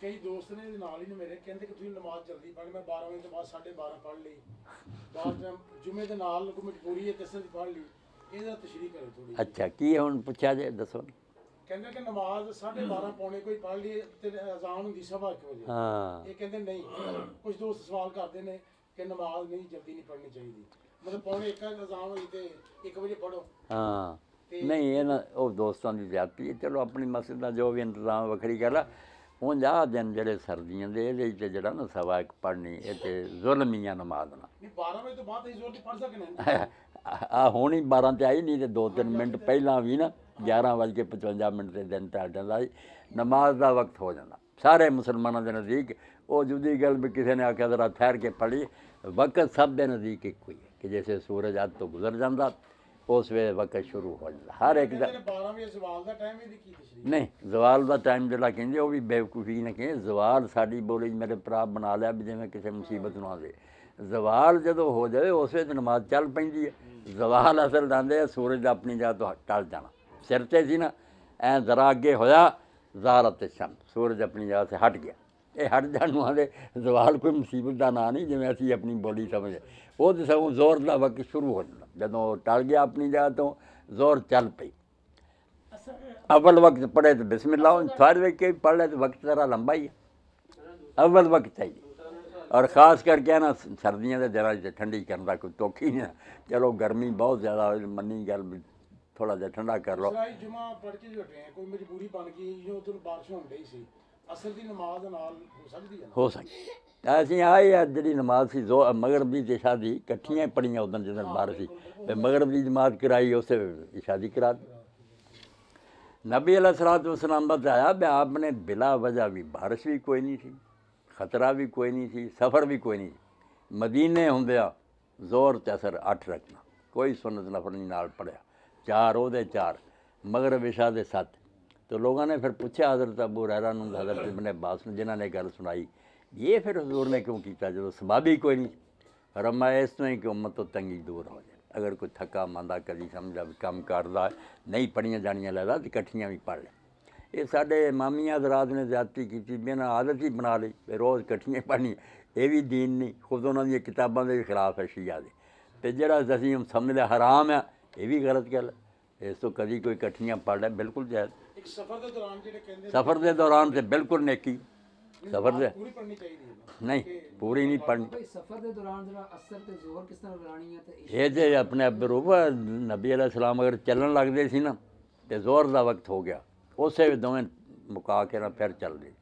ਕਈ ਦੋਸਤ ਨੇ ਨਾਲ ਹੀ ਨੇ ਮੇਰੇ ਕਹਿੰਦੇ ਕਿ ਤੁਸੀਂ ਨਮਾਜ਼ ਜਲਦੀ ਪੜ੍ਹ, ਮੈਂ 12 ਵਜੇ ਤੋਂ ਬਾਅਦ 12:30 ਪੜ੍ਹ ਲਈ, ਬਾਅਦ ਜੁਮੇ ਦੇ ਨਾਲ ਕੋਈ ਮਜਬੂਰੀ ਹੈ ਕਿਸੇ ਦੀ ਪੜ੍ਹ ਲਈ। ਇਹਦਾ ਤਸ਼ਰੀਹ ਕਰੋ ਥੋੜੀ। ਅੱਛਾ, ਕੀ ਹੁਣ ਪੁੱਛਿਆ ਜੇ ਦੱਸੋ। ਕਹਿੰਦੇ ਕਿ ਨਮਾਜ਼ 12:30 ਪੌਣੇ ਕੋਈ ਪੜ੍ਹ ਲਈ ਤੇ ਅਜ਼ਾਨ ਹੁੰਦੀ 1:15 ਵਜੇ। ਹਾਂ, ਇਹ ਕਹਿੰਦੇ ਨਹੀਂ, ਕੁਝ ਦੋਸਤ ਸਵਾਲ ਕਰਦੇ ਨੇ ਕਿ ਨਮਾਜ਼ ਨਹੀਂ ਜਲਦੀ ਨਹੀਂ ਪੜ੍ਹਨੀ ਚਾਹੀਦੀ, ਮਤਲਬ ਪੌਣੇ 1 ਅਜ਼ਾਨ ਹੋਈ ਤੇ 1 ਵਜੇ ਪੜ੍ਹੋ। ਹਾਂ, ਨਹੀਂ ਇਹਨਾਂ ਉਹ ਦੋਸਤਾਂ ਦੀ ਜ਼ਿਆਦਤੀ ਹੈ। ਚਲੋ ਆਪਣੀ ਮਸਜਿਦ ਦਾ ਜੋ ਵੀ ਇੰਤਜ਼ਾਮ ਵੱਖਰੀ ਗੱਲ ਆ। ਹੁਣ ਆਹ ਦਿਨ ਜਿਹੜੇ ਸਰਦੀਆਂ ਦੇ ਇਹਦੇ 'ਚ ਜਿਹੜਾ ਨਾ 1:15 ਪੜ੍ਹਨੀ ਇਹ ਤੇ ਜ਼ੁਲਮ ਹੀ ਆ ਨਮਾਜ਼ ਨਾਲ। ਨਹੀਂ 12 ਵਜੇ ਤੋਂ ਬਾਅਦ ਅਸੀਂ ਜ਼ੋਰ ਦੀ ਪੜ੍ਹ ਸਕਦੇ ਹਾਂ। ਆ ਹੁਣ ਹੀ 12 ਤੇ ਆਈ, ਨਹੀਂ ਤੇ 2-3 ਮਿੰਟ ਪਹਿਲਾਂ ਵੀ ਨਾ 11:55 ਤੇ ਦਿਨ ਢਲ ਜਾਂਦਾ ਸੀ, ਨਮਾਜ਼ ਦਾ ਵਕਤ ਹੋ ਜਾਂਦਾ ਸਾਰੇ ਮੁਸਲਮਾਨਾਂ ਦੇ ਨਜ਼ਦੀਕ। ਉਹ ਜੁਦੀ ਗੱਲ ਵੀ ਕਿਸੇ ਨੇ ਆਖਿਆ ਜ਼ਰਾ ਠਹਿਰ ਕੇ ਪੜ੍ਹੀ, ਵਕਤ ਸਭ ਦੇ ਨਜ਼ਦੀਕ ਇੱਕੋ ਹੀ ਹੈ ਕਿ ਜੈਸੇ ਸੂਰਜ ਅੱਧ ਤੋਂ ਗੁਜ਼ਰ ਜਾਂਦਾ ਉਸ ਵੇਲੇ ਵਕਤ ਸ਼ੁਰੂ ਹੋ ਜਾਂਦਾ ਹਰ ਇੱਕ ਦਾ। 12 ਵਜੇ ਜ਼ਵਾਲ ਦਾ ਟਾਈਮ, ਇਹਦੀ ਕੀ ਤਸ਼ਰੀਹ? ਨਹੀਂ, ਜ਼ਵਾਲ ਦਾ ਟਾਈਮ ਜਿਹੜਾ ਕਹਿੰਦੇ ਉਹ ਵੀ ਬੇਵਕੂਫੀ ਨੇ ਕਹਿੰਦੇ। ਜ਼ਵਾਲ ਸਾਡੀ ਬੋਲੀ ਮੇਰੇ ਭਰਾ ਬਣਾ ਲਿਆ ਵੀ ਜਿਵੇਂ ਕਿਸੇ ਮੁਸੀਬਤ ਨੂੰ ਆਵੇ। ਜ਼ਵਾਲ ਜਦੋਂ ਹੋ ਜਾਵੇ ਉਸ ਵੇਲੇ ਨਮਾਜ਼ ਚੱਲ ਪੈਂਦੀ ਹੈ। ਜ਼ਵਾਲ ਅਸਲ ਲਾਉਂਦੇ ਆ ਸੂਰਜ ਦਾ ਆਪਣੀ ਜਗ੍ਹਾ ਤੋਂ ਟਲ ਜਾਣਾ, ਸਿਰ 'ਤੇ ਸੀ ਨਾ ਐਂ ਜ਼ਰਾ ਅੱਗੇ ਹੋਇਆ ਜ਼ਾਰਤ ਸ਼ਮ, ਸੂਰਜ ਆਪਣੀ ਜਗ੍ਹਾ ਸੇ ਹਟ ਗਿਆ। ਇਹ ਹਟ ਜਾਣ ਨੂੰ ਆਦੇ ਜ਼ਵਾਲ ਕੋਈ ਮੁਸੀਬਤ ਦਾ ਨਾਂ ਨਹੀਂ ਜਿਵੇਂ ਅਸੀਂ ਆਪਣੀ ਬੋਲੀ ਸਮਝਦੇ। ਉਹ ਤਾਂ ਸਗੋਂ ਜ਼ੋਰ ਦਾ ਵਕਤ ਸ਼ੁਰੂ ਹੋ ਜਾਂਦਾ ਜਦੋਂ ਟਲ ਗਿਆ ਆਪਣੀ ਜਗ੍ਹਾ ਤੋਂ, ਜ਼ੋਰ ਚੱਲ ਪਈ। ਅਵਲ ਵਕਤ ਪੜ੍ਹੇ ਤਾਂ ਬਿਸਮਿल्लाह, ਹੁਣ ਸਾਰੇ ਵੇਖ ਕੇ ਪੜ੍ਹ ਲੈ ਤਾਂ ਵਕਤ ਜ਼ਰਾ ਲੰਬਾ ਹੀ ਹੈ। ਅਵਲ ਵਕਤ ਚਾਹੀਏ ਔਰ ख़ास ਕਰਕੇ ਨਾ ਸਰਦੀਆਂ ਦੇ ਦਿਨਾਂ 'ਚ ਠੰਡੀ ਕਰਨ ਦਾ ਕੋਈ ਤੁੱਕ ਹੀ ਨਹੀਂ। ਚਲੋ ਗਰਮੀ ਬਹੁਤ ਜ਼ਿਆਦਾ ਮੰਨੀ ਗੱਲ ਵੀ ਥੋੜ੍ਹਾ ਜਿਹਾ ਠੰਡਾ ਕਰ ਲਓ। ਜੁਮਾ ਪੜ੍ਹ ਕੇ ਜੋ ਹਟੇ ਕੋਈ ਮਜਬੂਰੀ ਬਣ ਗਈ ਜੋ ਉਦੋਂ ਬਾਰਿਸ਼ ਹੋਣ ਡਈ ਸੀ, ਅਸਲ ਦੀ ਨਮਾਜ਼ ਨਾਲ ਹੋ ਸਕਦੀ ਹੈ? ਹੋ ਸਕਦੀ। ਅਸੀਂ ਆਏ ਆ ਜਿਹੜੀ ਨਮਾਜ਼ ਸੀ ਜੋ ਮਗਰਬ ਦੀ ਤੇ ਇਸ਼ਾ ਦੀ ਇਕੱਠੀਆਂ ਪੜ੍ਹੀਆਂ ਉਦੋਂ ਜਦੋਂ ਬਾਰਿਸ਼ ਸੀ, ਤੇ ਮਗਰਬ ਦੀ ਜਮਾਤ ਕਰਾਈ ਉਸੇ ਇਸ਼ਾ ਦੀ ਕਰਾ ਦਿੱਤੀ। नबी अलैहिस्सलाम बताया भी आपने बिला वजह भी बारिश भी कोई नहीं थी, खतरा भी कोई नहीं थी, सफ़र भी कोई नहीं थी। मदीने होंदिया जोर ते असर 8 रखना, कोई सुन्नत नफर नहीं नाल पढ़िया, 4 ओहदे 4 मगरब इशा दे 7। तो लोगों ने फिर पूछा हज़रत अबू हुरैरा नूं, हज़रत इब्न अब्बास नूं, जिन्हां ने गल सुनाई ये फिर हजूर ने क्यों किया जो सबाबी कोई नहीं? फरमाया इस तरह कि उम्मत तो तंगी दूर हो जाए। अगर कोई थका मांदा कभी समझा भी कम करदा नहीं पढ़ियां जानियां लैदा तो इकट्ठियां भी पढ़ ले। ये साढ़े इमामिया हज़रात ने ज़्यादती की, बिना आदत ही बना ली रोज़ इकट्ठियां पढ़नी। ये भी दीन नहीं, खुद उन्होंने किताबों के खिलाफ है शिया दे, तो जरा असीं समझ लिया हराम है, ये भी गलत गल है। इस तो कभी कोई इकट्ठियां पढ़ ले बिल्कुल जायज़। सफ़र के दौरान तो बिल्कुल नेकी, सफ़र से नहीं पूरी नहीं पढ़नी। ये जो अपने रूप नबी अलैहिस्सलाम अगर चलन लगते सी ना तो जोर का वक्त हो गया, उस दोवें मुका के ना फिर चल रही।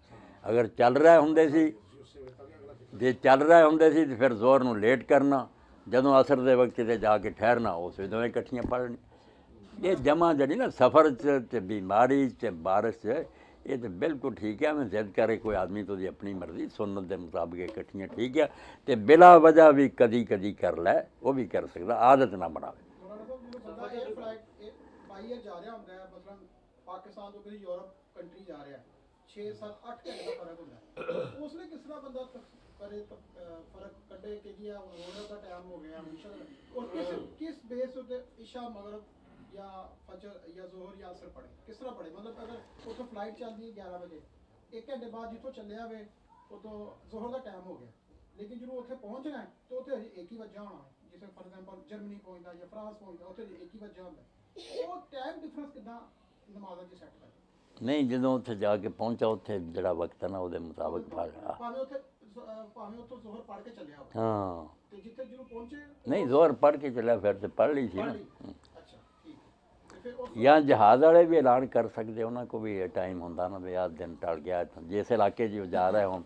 अगर चल रहे होंगे सी जे चल रहे होंगे सी तो फिर जोर नूं लेट करना, जदों असर के वक्त से जाके ठहरना उस दोवें इकट्ठियां पढ़नी। ये जमा जी ना सफ़र च बीमारी च बारिश च ये तो बिल्कुल ठीक है। मैं जिद करे कोई आदमी तो अपनी मर्जी सुन्नत के मुताबिक इकट्ठियां ठीक है, तो बिला वजह भी कदी कदी कर लै वो भी कर सकता, आदत ना बनावे। या फजर या जोहर या असर पढ़े, किस तरह पढ़े? मतलब अगर उतो फ्लाइट चलती है 11 बजे, 1 घंटे बाद जितों चलिया वे उतो जोहर का टाइम हो गया, लेकिन जो उत्थे पहुंचना है तो उत्थे 1 ही बजा होना है। जिसे फॉर एग्जांपल जर्मनी पहुंचता या फ्रांस पहुंचता उत्थे 1 ही बजा होता है। वो टाइम डिफरेंस कितना नमाज़ च सेट कर? नहीं, जो उत्थे जाके पहुंचा उत्थे जिहड़ा वक्त है ना उहदे मुताबिक पढ़। भावें उत्थे उत्थों जोहर पढ़ के चलिया हो, हाँ ते जिथे जो पहुंचे नहीं जोहर पढ़ के चलिया फिर तो पढ़ ली सी ना। या जहाज़ वाले भी ऐलान कर सकते, उन्होंने को भी टाइम होंदा ना भी आज दिन टल गया, जिस इलाके जो जा रहे हों